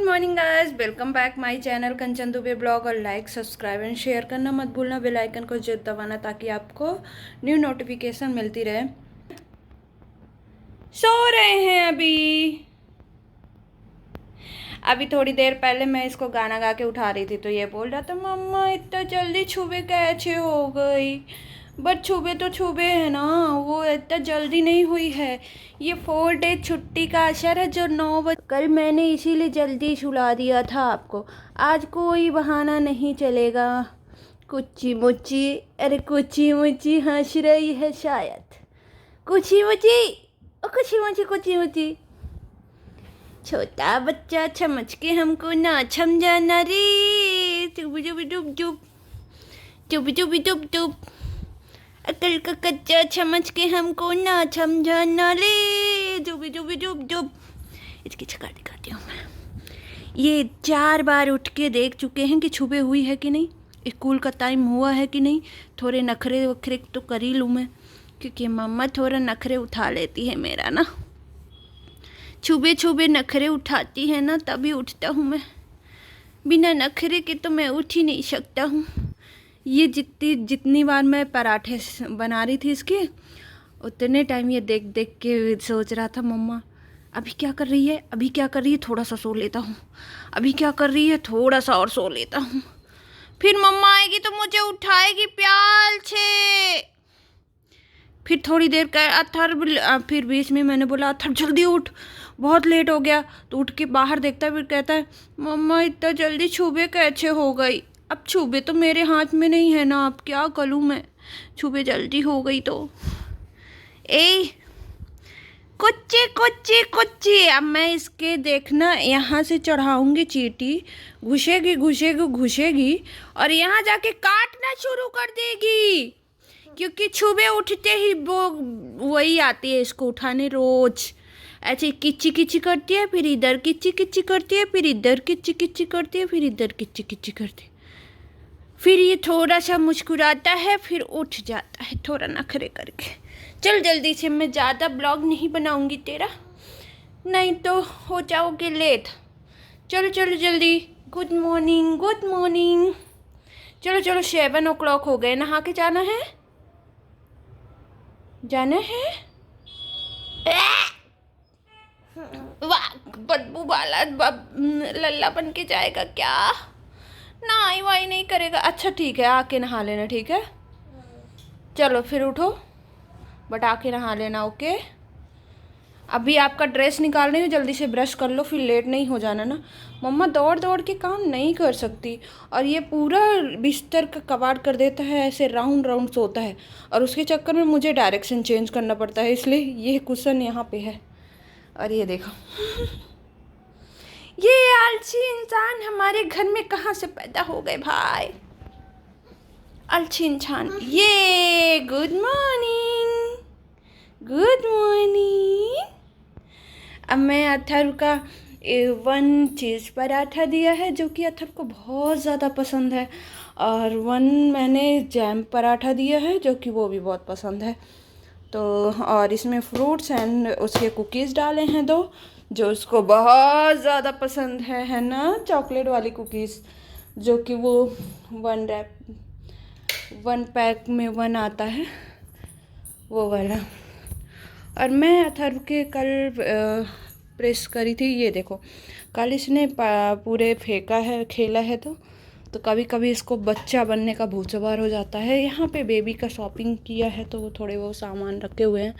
Good morning guys, welcome back my channel Kanchan Dubey blog. और like subscribe and share करना मत भूलना, bell icon को जरूर दबाना ताकि आपको न्यू नोटिफिकेशन मिलती रहे। सो रहे हैं अभी थोड़ी देर पहले मैं इसको गाना गा के उठा रही थी तो ये बोल रहा था मम्मा इतना जल्दी छुबे कैसे हो गई। बट छुबे तो छुबे है ना, वो इतना जल्दी नहीं हुई है। ये 4 डे छुट्टी का असर है जो 9 बजे। कल मैंने इसीलिए जल्दी सुला दिया था आपको। आज कोई बहाना नहीं चलेगा। कुची मुची, अरे कुची मुची हंस रही है शायद। कुची मुची, ओ कुची मुची, कुची मुची। छोटा बच्चा समझ के हमको ना समझाना रे। चुप चुप चुप चुप चुप चुप चुप चुप। अकल का कच्चा समझ के हमको ना समझाना रे। चुप चुप चुप चुप। इसकी छका दिखाती हूँ मैं। ये 4 बार उठ के देख चुके हैं कि छुपे हुई है कि नहीं, स्कूल का टाइम हुआ है कि नहीं। थोड़े नखरे वखरे तो कर ही लूँ मैं, क्योंकि मम्मा थोड़ा नखरे उठा लेती है मेरा ना। छुबे छुबे नखरे उठाती है ना, तभी उठता हूँ मैं। बिना नखरे के तो मैं उठ ही नहीं सकता हूँ। ये जितनी बार मैं पराठे बना रही थी इसके, उतने टाइम ये देख देख के सोच रहा था मम्मा अभी क्या कर रही है, अभी क्या कर रही है, थोड़ा सा सो लेता हूँ। अभी क्या कर रही है, थोड़ा सा और सो लेता हूँ। फिर मम्मा आएगी तो मुझे उठाएगी प्याल से। फिर थोड़ी देर का अथर, फिर बीच में मैंने बोला अथर जल्दी उठ, बहुत लेट हो गया। तो उठ के बाहर देखता है, फिर कहता है मम्मा इतना जल्दी छुबे कैसे हो गई। अब छुबे तो मेरे हाथ में नहीं है ना, अब क्या करूँ मैं, छुबे जल्दी हो गई तो। ए कुच्ची कुच्ची कुच्ची, अब मैं इसके देखना यहाँ से चढ़ाऊंगी चींटी, घुसेगी घुसेगी घुसेगी और यहाँ जाके काटना शुरू कर देगी। क्योंकि छुबे उठते ही वो वही आती है इसको उठाने रोज। ऐसे किच्ची किच्ची करती है, फिर इधर किच्ची किच्ची करती है, फिर इधर किच्ची किच्ची करती है, फिर इधर किच्ची किच्ची करती है। फिर ये थोड़ा सा मुस्कुराता है, फिर उठ जाता है थोड़ा नखरे करके। चल जल्दी से, मैं ज़्यादा ब्लॉग नहीं बनाऊंगी तेरा, नहीं तो हो जाओगे लेट। चलो चलो जल्दी। Good morning good morning. चलो चलो 7 o'clock हो गए, नहा के जाना है, जाना है। वाह बदबू वाला लल्ला बन के जाएगा क्या, नहाई वाई नहीं करेगा। अच्छा ठीक है, आके नहा लेना, ठीक है। चलो फिर उठो, बट आके नहा लेना, ओके। अभी आपका ड्रेस निकाल रही हूँ, जल्दी से ब्रश कर लो, फिर लेट नहीं हो जाना ना। मम्मा दौड़ दौड़ के काम नहीं कर सकती, और ये पूरा बिस्तर का कबाड़ कर देता है, ऐसे राउंड राउंड सोता है, और उसके चक्कर में मुझे डायरेक्शन चेंज करना पड़ता है, इसलिए ये कुशन यहाँ पे है। और ये देखो ये आलसी इंसान हमारे घर में कहाँ से पैदा हो गए भाई, आलसी इंसान ये। Good morning good morning. अब मैं अथर्व का 1 चीज़ पराठा दिया है जो कि अथर्व को बहुत ज़्यादा पसंद है, और 1 मैंने जैम पराठा दिया है जो कि वो भी बहुत पसंद है। तो और इसमें फ्रूट्स एंड उसके कुकीज़ डाले हैं 2 जो उसको बहुत ज़्यादा पसंद है ना, चॉकलेट वाली कुकीज़, जो कि वो 1 पैक में 1 आता है वो वाला। और मैं अथर्व के कल प्रेस करी थी, ये देखो कल इसने पूरे फेंका है, खेला है तो कभी कभी इसको बच्चा बनने का भूत सवार हो जाता है। यहाँ पे बेबी का शॉपिंग किया है तो वो थोड़े वो सामान रखे हुए हैं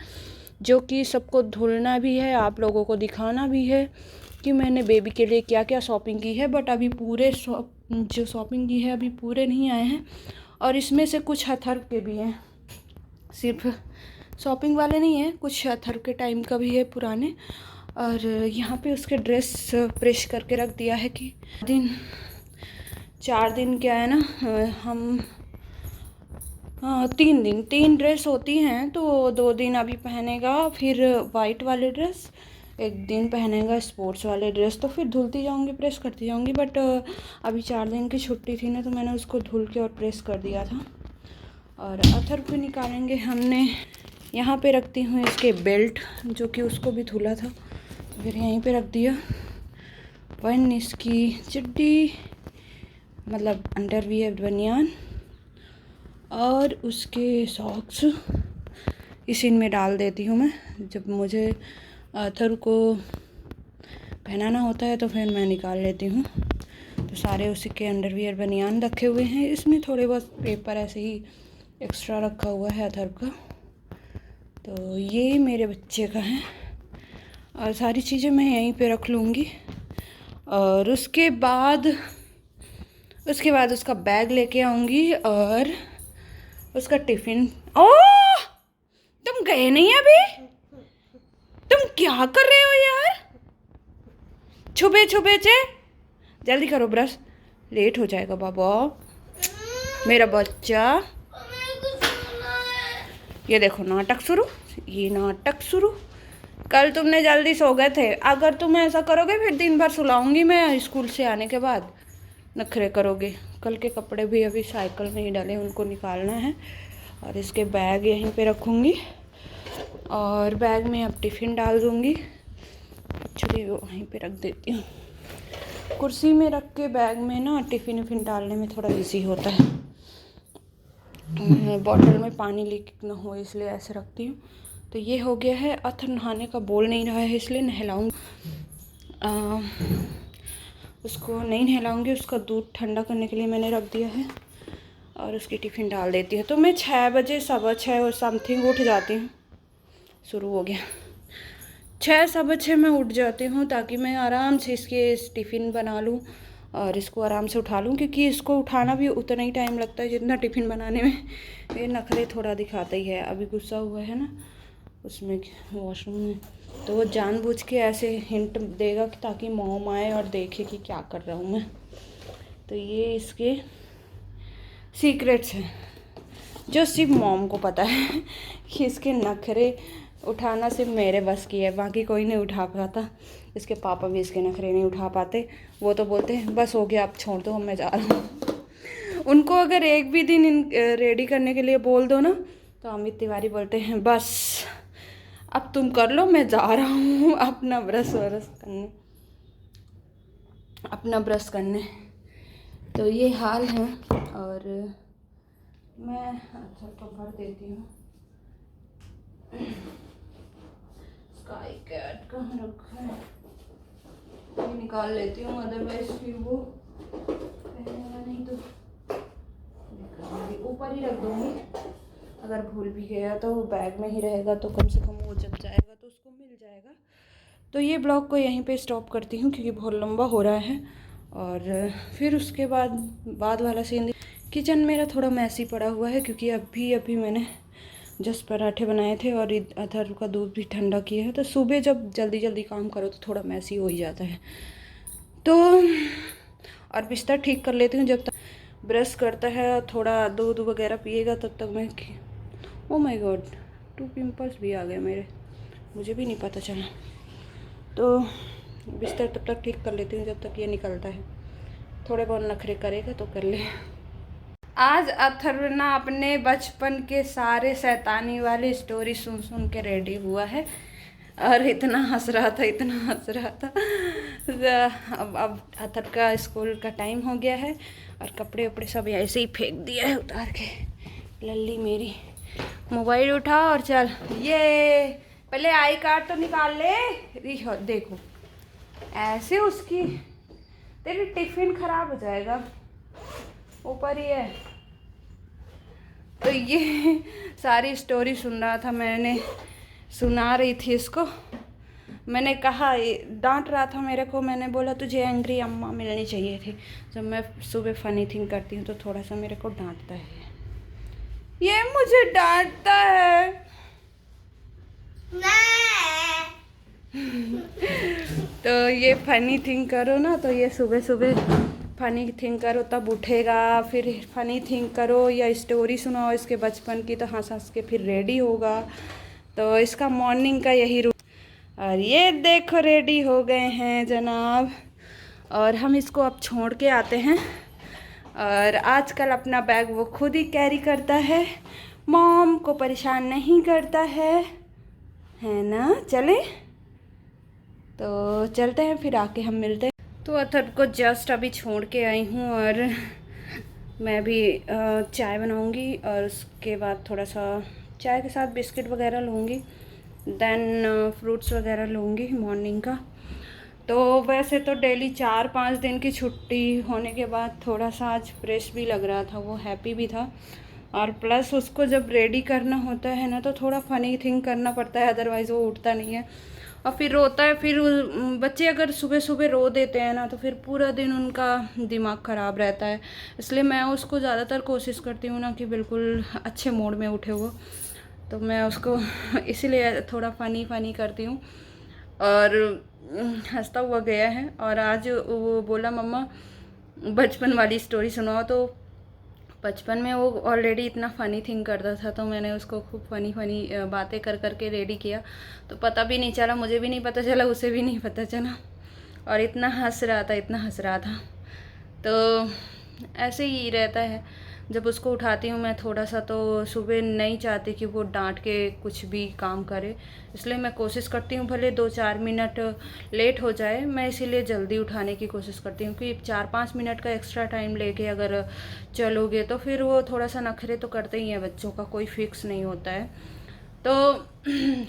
जो कि सबको धुलना भी है, आप लोगों को दिखाना भी है कि मैंने बेबी के लिए क्या क्या शॉपिंग की है। बट अभी पूरे जो शॉपिंग की है अभी पूरे नहीं आए हैं, और इसमें से कुछ अथर्व के भी हैं, सिर्फ शॉपिंग वाले नहीं हैं, कुछ अथर्व के टाइम का भी है पुराने। और यहाँ पे उसके ड्रेस प्रेस करके रख दिया है कि 4 दिन क्या है ना, हम 3 ड्रेस होती हैं तो 2 दिन अभी पहनेगा, फिर वाइट वाले ड्रेस 1 दिन पहनेगा, स्पोर्ट्स वाले ड्रेस तो फिर धुलती जाऊंगी प्रेस करती जाऊंगी। बट अभी 4 दिन की छुट्टी थी ना, तो मैंने उसको धुल के और प्रेस कर दिया था। और अथर्व को निकालेंगे, हमने यहाँ पे रखती हूँ इसके बेल्ट जो कि उसको भी धुला था, फिर यहीं पे रख दिया। वन इसकी चड्डी मतलब अंडरवियर बनियान और उसके सॉक्स इसी में डाल देती हूँ मैं। जब मुझे अथर को पहनाना होता है तो फिर मैं निकाल लेती हूँ। तो सारे उसी के अंडरवियर बनियान रखे हुए हैं। इसमें थोड़े बहुत पेपर ऐसे ही एक्स्ट्रा रखा हुआ है अथर का। तो ये मेरे बच्चे का है और सारी चीज़ें मैं यहीं पे रख लूँगी। और उसके बाद उसका बैग लेके आऊँगी और उसका टिफ़िन। ओह, तुम गए नहीं अभी? तुम क्या कर रहे हो यार? छुपे छुपे चे, जल्दी करो ब्रश, लेट हो जाएगा बाबा। मेरा बच्चा, ये देखो नाटक शुरू, ये नाटक शुरू। कल तुमने जल्दी सो गए थे। अगर तुम ऐसा करोगे फिर दिन भर सुलाऊंगी मैं। स्कूल से आने के बाद नखरे करोगे। कल के कपड़े भी अभी साइकिल में ही डाले, उनको निकालना है। और इसके बैग यहीं पे रखूँगी और बैग में अब टिफ़िन डाल दूँगी। एक्चुअली वो वहीं पे रख देती हूँ, कुर्सी में रख के। बैग में ना टिफ़िन विफ़िन डालने में थोड़ा इजी होता है। बॉटल में पानी लीक ना हो इसलिए ऐसे रखती हूँ। तो ये हो गया है। अथर नहाने का बोल नहीं रहा है इसलिए नहलाऊँगी। उसको नहीं नहलाऊँगी, उसका दूध ठंडा करने के लिए मैंने रख दिया है और उसकी टिफ़िन डाल देती है। तो मैं 6 बजे 6:15 और समथिंग उठ जाती हूँ। शुरू हो गया। 6 6:15 मैं उठ जाती हूँ ताकि मैं आराम से इस टिफ़िन बना लूँ और इसको आराम से उठा लूँ, क्योंकि इसको उठाना भी उतना ही टाइम लगता है जितना टिफ़िन बनाने में। ये नखरे थोड़ा दिखाता ही है। अभी गुस्सा हुआ है ना उसमें वॉशरूम में, तो वो जानबूझ के ऐसे हिंट देगा कि ताकि मॉम आए और देखे कि क्या कर रहा हूँ मैं। तो ये इसके सीक्रेट्स हैं जो सिर्फ मॉम को पता है कि इसके नखरे उठाना सिर्फ मेरे बस की है, बाकी कोई नहीं उठा पाता। इसके पापा भी इसके नखरे नहीं उठा पाते। वो तो बोलते हैं बस हो गया, अब छोड़ दो, मैं जा रहा हूँ। उनको अगर एक भी दिन रेडी करने के लिए बोल दो ना तो अमित तिवारी बोलते हैं बस अब तुम कर लो, मैं जा रहा हूँ अपना ब्रश करने। तो ये हाल है। और मैं अच्छा तो भर देती हूँ। स्काई कैट कहाँ रखा है, ये निकाल लेती हूँ, अदरवाइज फिर वो पहनेगा नहीं तो ऊपर ही रख दूँगी। अगर भूल भी गया तो बैग में ही रहेगा, तो कम से कम वो जब जाएगा तो उसको मिल जाएगा। तो ये ब्लॉग को यहीं पे स्टॉप करती हूँ क्योंकि बहुत लंबा हो रहा है। और फिर उसके बाद वाला सीन, किचन मेरा थोड़ा मैसी पड़ा हुआ है क्योंकि अभी मैंने जस्ट पराठे बनाए थे और अदर का दूध भी ठंडा किया है। तो सुबह जब जल्दी काम करो तो थोड़ा मैसी हो ही जाता है। तो और बिस्तर ठीक कर लेती हूँ। जब तक ब्रश करता है और थोड़ा दूध वगैरह पिएगा तब तक मैं ओ माय गॉड 2 पिंपल्स भी आ गए मेरे, मुझे भी नहीं पता चला। तो बिस्तर तब तक ठीक कर लेती हूँ जब तक ये निकलता है। थोड़े बहुत नखरे करेगा तो कर ले। आज अथर्वना अपने बचपन के सारे शैतानी वाली स्टोरी सुन के रेडी हुआ है और इतना हंस रहा था। अब अथर का स्कूल का टाइम हो गया है और कपड़े वपड़े सब ऐसे ही फेंक दिया है उतार के। लल्ली मेरी मोबाइल उठा और चल, ये पहले आई कार्ड तो निकाल ले। देखो ऐसे उसकी, तेरी टिफ़िन ख़राब हो जाएगा, ऊपर ही है। तो ये सारी स्टोरी सुन रहा था, मैंने सुना रही थी इसको। मैंने कहा, डांट रहा था मेरे को। मैंने बोला तुझे एंग्री अम्मा मिलनी चाहिए थी। जब मैं सुबह फ़नी थिंग करती हूँ तो थोड़ा सा मेरे को डांटता है। ये मुझे डांटता है। तो ये फ़नी थिंग करो ना, तो ये सुबह फ़नी थिंग करो तब उठेगा। फिर फ़नी थिंग करो या स्टोरी सुनाओ इसके बचपन की, तो हंस के फिर रेडी होगा। तो इसका मॉर्निंग का यही और ये देखो रेडी हो गए हैं जनाब। और हम इसको अब छोड़ के आते हैं। और आजकल अपना बैग वो खुद ही कैरी करता है, मॉम को परेशान नहीं करता है ना। चले तो चलते हैं, फिर आके हम मिलते हैं। तो अथर्व को जस्ट अभी छोड़ के आई हूँ और मैं भी चाय बनाऊँगी और उसके बाद थोड़ा सा चाय के साथ बिस्किट वगैरह लूँगी, देन फ्रूट्स वगैरह लूँगी मॉर्निंग का। तो वैसे तो डेली 4-5 दिन की छुट्टी होने के बाद थोड़ा सा आज फ्रेश भी लग रहा था, वो हैप्पी भी था। और प्लस उसको जब रेडी करना होता है ना तो थोड़ा फ़नी थिंग करना पड़ता है, अदरवाइज़ वो उठता नहीं है और फिर रोता है। फिर बच्चे अगर सुबह सुबह रो देते हैं ना तो फिर पूरा दिन उनका दिमाग ख़राब रहता है। इसलिए मैं उसको ज़्यादातर कोशिश करती हूँ ना कि बिल्कुल अच्छे मूड में उठे वो, तो मैं उसको इसीलिए थोड़ा फ़नी करती हूँ। और हंसता हुआ गया है और आज वो बोला मम्मा बचपन वाली स्टोरी सुनाओ। तो बचपन में वो ऑलरेडी इतना फ़नी थिंग करता था तो मैंने उसको खूब फ़नी बातें कर के रेडी किया। तो पता भी नहीं चला, मुझे भी नहीं पता चला, उसे भी नहीं पता चला और इतना हंस रहा था। तो ऐसे ही रहता है, जब उसको उठाती हूँ मैं थोड़ा सा तो सुबह नहीं चाहती कि वो डांट के कुछ भी काम करे, इसलिए मैं कोशिश करती हूँ भले 2-4 मिनट लेट हो जाए, मैं इसीलिए जल्दी उठाने की कोशिश करती हूँ कि 4-5 मिनट का एक्स्ट्रा टाइम लेके अगर चलोगे तो फिर वो थोड़ा सा नखरे तो करते ही हैं बच्चों का, कोई फिक्स नहीं होता है। तो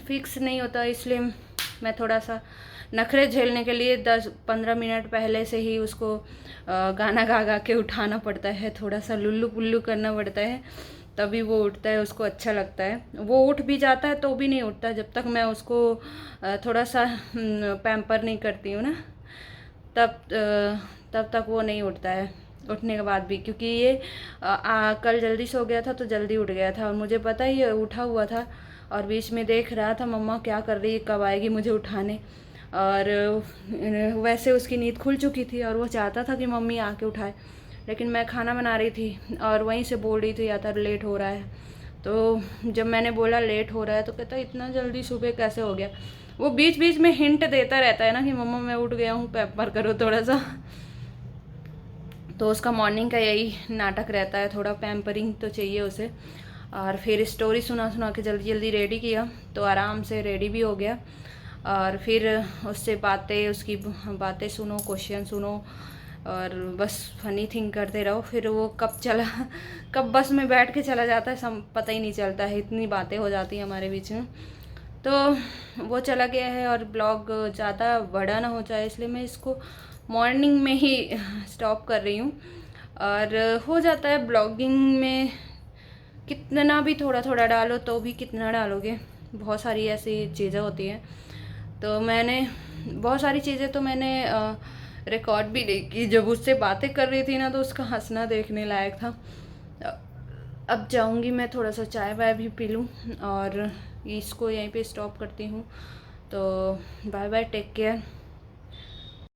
फिक्स नहीं होता इसलिए मैं थोड़ा सा नखरे झेलने के लिए 10-15 मिनट पहले से ही उसको गाना गा के उठाना पड़ता है, थोड़ा सा लुल्लू पुल्लू करना पड़ता है, तभी वो उठता है, उसको अच्छा लगता है। वो उठ भी जाता है तो भी नहीं उठता जब तक मैं उसको थोड़ा सा पैम्पर नहीं करती हूँ ना, तब तक वो नहीं उठता है। उठने के बाद भी, क्योंकि ये कल जल्दी सो गया था तो जल्दी उठ गया था और मुझे पता ही उठा हुआ था और बीच में देख रहा था मम्मा क्या कर रही है, कब आएगी मुझे उठाने। और वैसे उसकी नींद खुल चुकी थी और वो चाहता था कि मम्मी आके उठाए, लेकिन मैं खाना बना रही थी और वहीं से बोल रही थी या तो लेट हो रहा है। तो जब मैंने बोला लेट हो रहा है तो कहता इतना जल्दी सुबह कैसे हो गया। वो बीच बीच में हिंट देता रहता है ना कि मम्मा मैं उठ गया हूँ, पैम्पर करो थोड़ा सा। तो उसका मॉर्निंग का यही नाटक रहता है, थोड़ा पैम्परिंग तो चाहिए उसे। और फिर स्टोरी सुना के जल्दी जल्दी रेडी किया तो आराम से रेडी भी हो गया। और फिर उससे उसकी बातें सुनो, क्वेश्चन सुनो और बस फ़नी थिंग करते रहो। फिर वो कब बस में बैठ के चला जाता है पता ही नहीं चलता है, इतनी बातें हो जाती हैं हमारे बीच में। तो वो चला गया है और ब्लॉग ज़्यादा बड़ा ना हो जाए इसलिए मैं इसको मॉर्निंग में ही स्टॉप कर रही हूँ। और हो जाता है ब्लॉगिंग में कितना भी थोड़ा थोड़ा डालो तो भी कितना डालोगे, बहुत सारी ऐसी चीज़ें होती हैं। तो मैंने बहुत सारी चीज़ें तो मैंने रिकॉर्ड भी देखी, जब उससे बातें कर रही थी ना तो उसका हंसना देखने लायक था। अब जाऊंगी मैं थोड़ा सा चाय वाय भी पी लूँ और इसको यहीं पे स्टॉप करती हूँ। तो बाय बाय, टेक केयर।